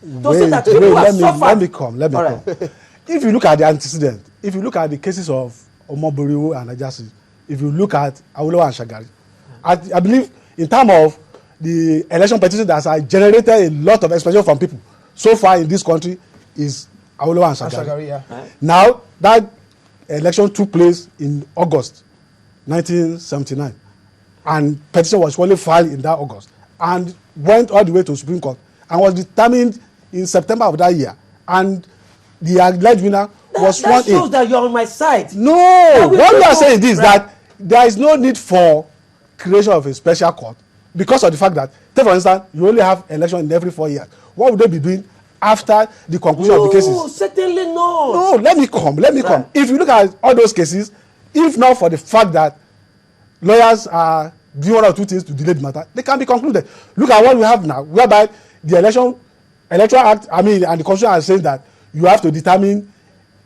to say that people have suffered. Let me come. If you look at the antecedent, if you look at the cases of Omoboriwo and Ajasi, if you look at Awolowo and Shagari, I believe in terms of the election petition that has generated a lot of expectation from people so far in this country is Awolowo and Shagari. Yeah. Right. Now, that election took place in August 1979, and petition was only filed in that August and went all the way to Supreme Court and was determined in September of that year, and the alleged winner was sworn in. That shows that you're on my side. No, what you are saying is that there is no need for creation of a special court because of the fact that, take for instance, you only have election in every 4 years. What would they be doing after the conclusion of the cases? No, certainly not. No, let me come. If you look at all those cases, if not for the fact that lawyers are doing one or two things to delay the matter, they can be concluded. Look at what we have now, whereby the Electoral Act, and the Constitution are saying that you have to determine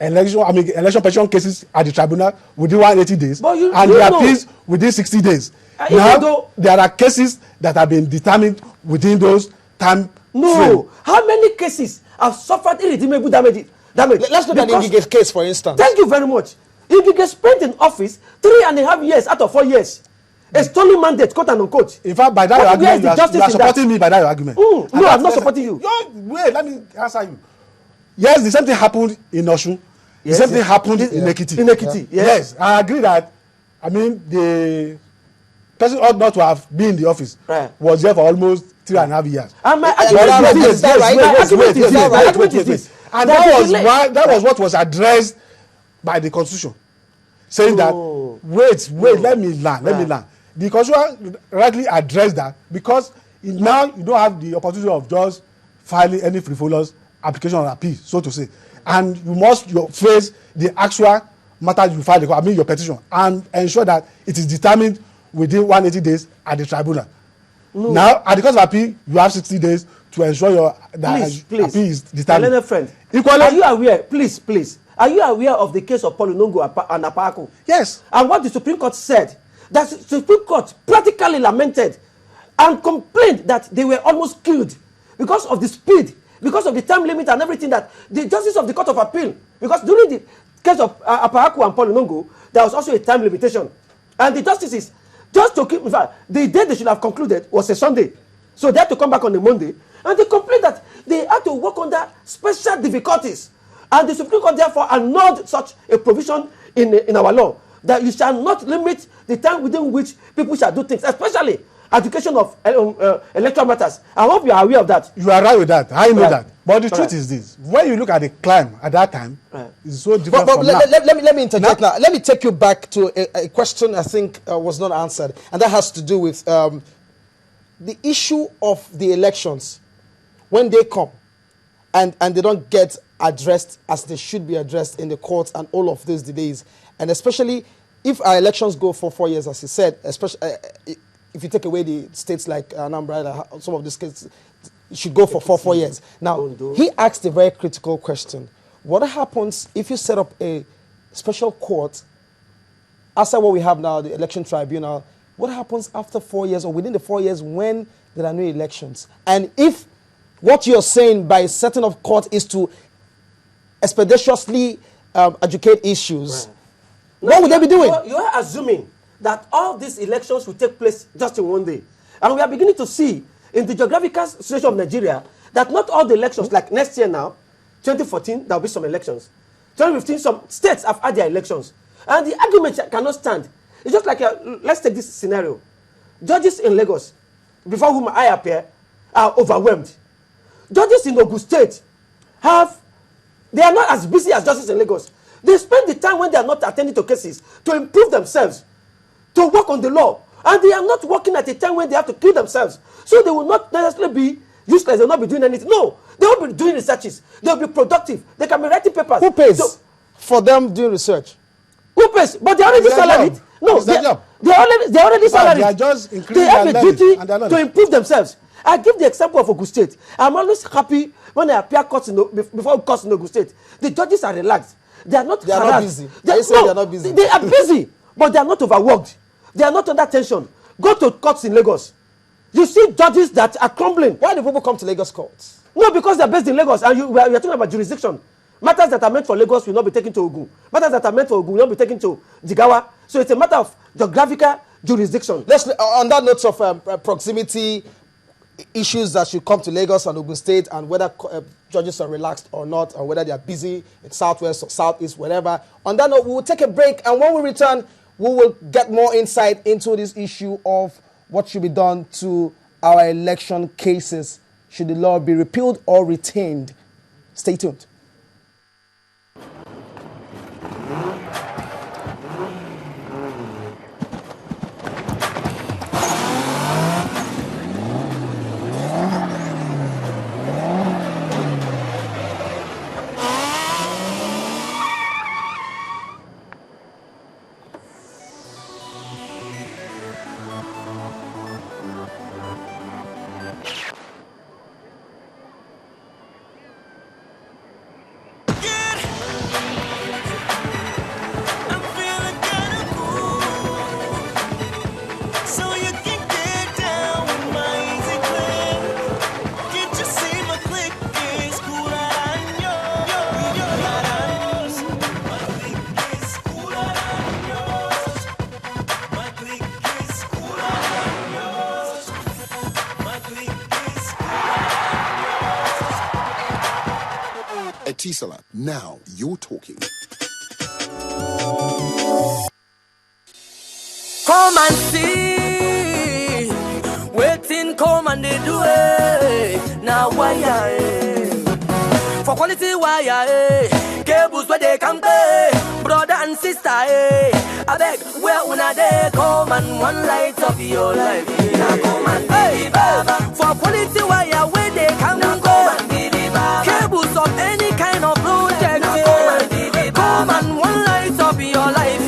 election petition cases at the tribunal within 180 days, and the appeals within 60 days. Now, there are cases that have been determined within those time frame. How many cases have suffered irredeemable damage? Let's look at the Ngige case, for instance. Thank you very much. Ngige spent in office 3.5 years out of 4 years. A stolen mandate, quote and unquote. In fact, by that argument, you are supporting me by that argument. No, I'm not supporting you. Wait, let me answer you. Yes, the same thing happened in Osun. The same thing happened in Ekiti. In Ekiti, yes. I agree that, the person ought not to have been in the office. Was there for almost 3.5 years. And my argument is this. And that was what was addressed by the Constitution, saying that, wait, let me learn. The Constitution rightly addressed that because now you don't have the opportunity of just filing any frivolous application or appeal, so to say, and you must face the actual matter you file, your petition, and ensure that it is determined within 180 days at the tribunal. Now, at the court of appeal, you have 60 days to ensure that appeal is determined. My friend, equally, are you aware? Please, are you aware of the case of Paul Onongo and Apako? Yes. And what the Supreme Court said, that the Supreme Court practically lamented and complained that they were almost killed because of the speed, because of the time limit and everything, that the justice of the Court of Appeal, because during the case of Apako and Paul Onongo, there was also a time limitation. And the justices, just to keep, in fact, the day they should have concluded was a Sunday. So they had to come back on a Monday. And they complained that they had to work under special difficulties. And the Supreme Court therefore annulled such a provision in our law, that you shall not limit the time within which people shall do things, especially education of electoral matters. I hope you are aware of that. You are right with that. I know that. But the truth is this: when you look at the climb at that time, it's so different from now. Let me interject now. Let me take you back to a question I think was not answered, and that has to do with the issue of the elections when they come and they don't get addressed as they should be addressed in the courts and all of those delays, and especially if our elections go for 4 years, as you said, especially if you take away the states like Anambra, some of these states should go for 4 years. Now, he asked a very critical question. What happens if you set up a special court, after what we have now, the election tribunal? What happens after 4 years or within the 4 years when there are no elections? And if what you're saying by setting up court is to expeditiously educate issues, what would they be doing? You are assuming that all these elections will take place just in one day. And we are beginning to see in the geographical situation of Nigeria that not all the elections, like next year now, 2014, there will be some elections. 2015, some states have had their elections. And the argument cannot stand. It's just like, let's take this scenario. Judges in Lagos, before whom I appear, are overwhelmed. Judges in Ogun State they are not as busy as judges in Lagos. They spend the time when they are not attending to cases to improve themselves, to work on the law. And they are not working at a time when they have to kill themselves. So they will not necessarily be useless. They will not be doing anything. No, they will be doing researches. They will be productive. They can be writing papers. Who pays for them doing research? Who pays? But they are already salaried. No, they are already salaried. They have a duty to improve themselves. I give the example of Ogun State. I'm always happy when I appear before courts in Ogun State. The judges are relaxed. They are not harassed. Not busy. They are not busy. They are busy, but they are not overworked. They are not under tension. Go to courts in Lagos. You see judges that are crumbling. Why do people come to Lagos courts? No, because they're based in Lagos, and we are talking about jurisdiction. Matters that are meant for Lagos will not be taken to Ogun. Matters that are meant for Ogun will not be taken to Jigawa. So it's a matter of geographical jurisdiction. Let's on that note of proximity issues that should come to Lagos and Ogun State, and whether judges are relaxed or not, or whether they are busy in Southwest or Southeast, whatever. On that note, we will take a break, and when we return, we will get more insight into this issue of what should be done to our election cases. Should the law be repealed or retained? Stay tuned. Tisala, now you're talking. Come and see, waiting, come and they do it. Now why for quality wire, cables where they can pay, brother and sister, I beg, where una they come and one light of your life. Now come and hey, Baba, for quality wire where they can go, cables of any kind of project, come and one light of your life.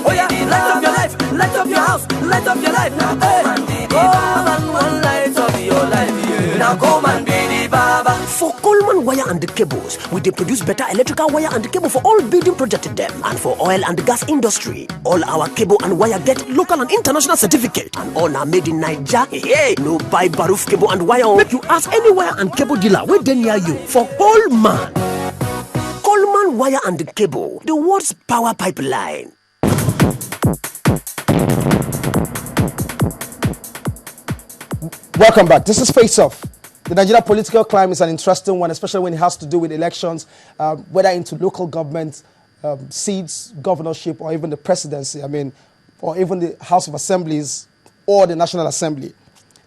Oh yeah, light up your life, light up your house, light up your life. Hey, come and one light of your life. Now come and be the Baba. For Coleman Wire and Cables, we they produce better electrical wire and cable for all building projects them, and for oil and gas industry. All our cable and wire get local and international certificate, and all are made in Nigeria. Hey, no buy Baruf cable and wire. Make you ask any wire and cable dealer where they near you for Coleman. Coleman Wire and Cable, the world's power pipeline. Welcome back. This is Face Off. The Nigeria political climate is an interesting one, especially when it has to do with elections, whether into local government seats, governorship, or even the presidency, or even the House of Assemblies or the National Assembly.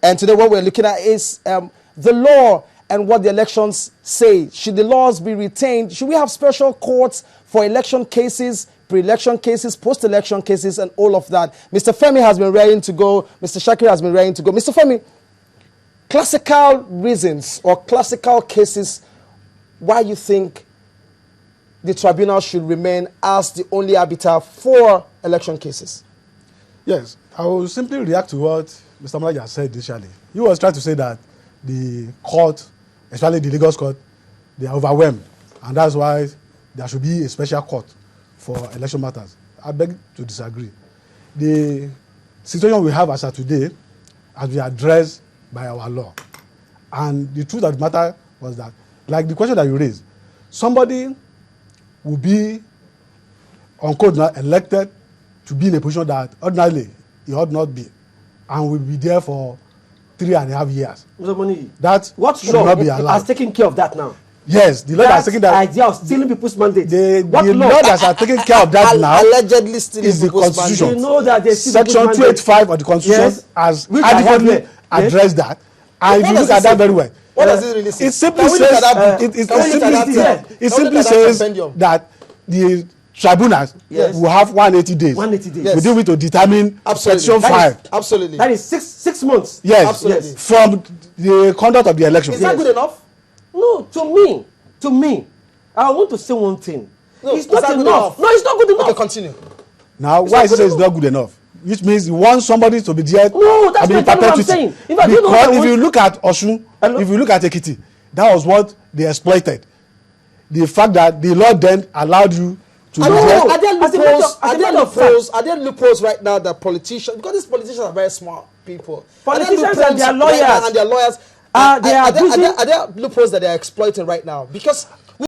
And today what we're looking at is the law and what the elections say. Should the laws be retained? Should we have special courts for election cases, pre-election cases, post-election cases, and all of that? Mr. Femi has been raring to go. Mr. Shakir has been raring to go. Mr. Femi, classical reasons or classical cases why you think the tribunal should remain as the only arbiter for election cases? Yes, I will simply react to what Mr. Malaja said initially. He was trying to say that the court, especially the Lagos court, they are overwhelmed, and that's why there should be a special court for election matters. I beg to disagree. The situation we have as of today has been addressed by our law. And the truth of the matter was that, like the question that you raised, somebody will be, on code now, elected to be in a position that ordinarily he ought not be, and will be there for 3.5 years. Mr. Money, That what should law not be allowed. has taken care of that now? Yes, the law that's taking that. idea of stealing people's mandates. The What law that are taking care of that now Allegedly stealing is the people's Constitution. You know that they steal Section people's mandates. 285 of the Constitution Yes. has Which I have adequately here. Yes. addressed that. And if you What look does at it that say? very well, What does it really say? it simply Can we look says at that? it Can we look at that? simply Can we simply look at that says compendium? that the tribunals Yes. will have 180 days 180 days. Yes. within which to determine Absolutely. petition That is- filed. Absolutely. That is six months. Yes, Absolutely. from the conduct of the election. Is that good enough? No, to me, I want to say one thing. No, it's is not that good enough. enough? No, it's not good enough. Okay, continue. Now, why is it it's not good enough? Which means you want somebody to be there. No, that's I mean, not what I'm perpetuity. saying. In fact, you know what I Because if want- you look at Osun, Hello? if you look at Ekiti, that was what they exploited. The fact that the law then allowed you to be Are there. there as a matter loopholes? of- Are as a there matter of loopholes? Are there loopholes right now that politicians? Because these politicians are very smart people. Are there Politicians and loopholes their right lawyers. now and their lawyers. They are there loopholes that they are exploiting right now? Because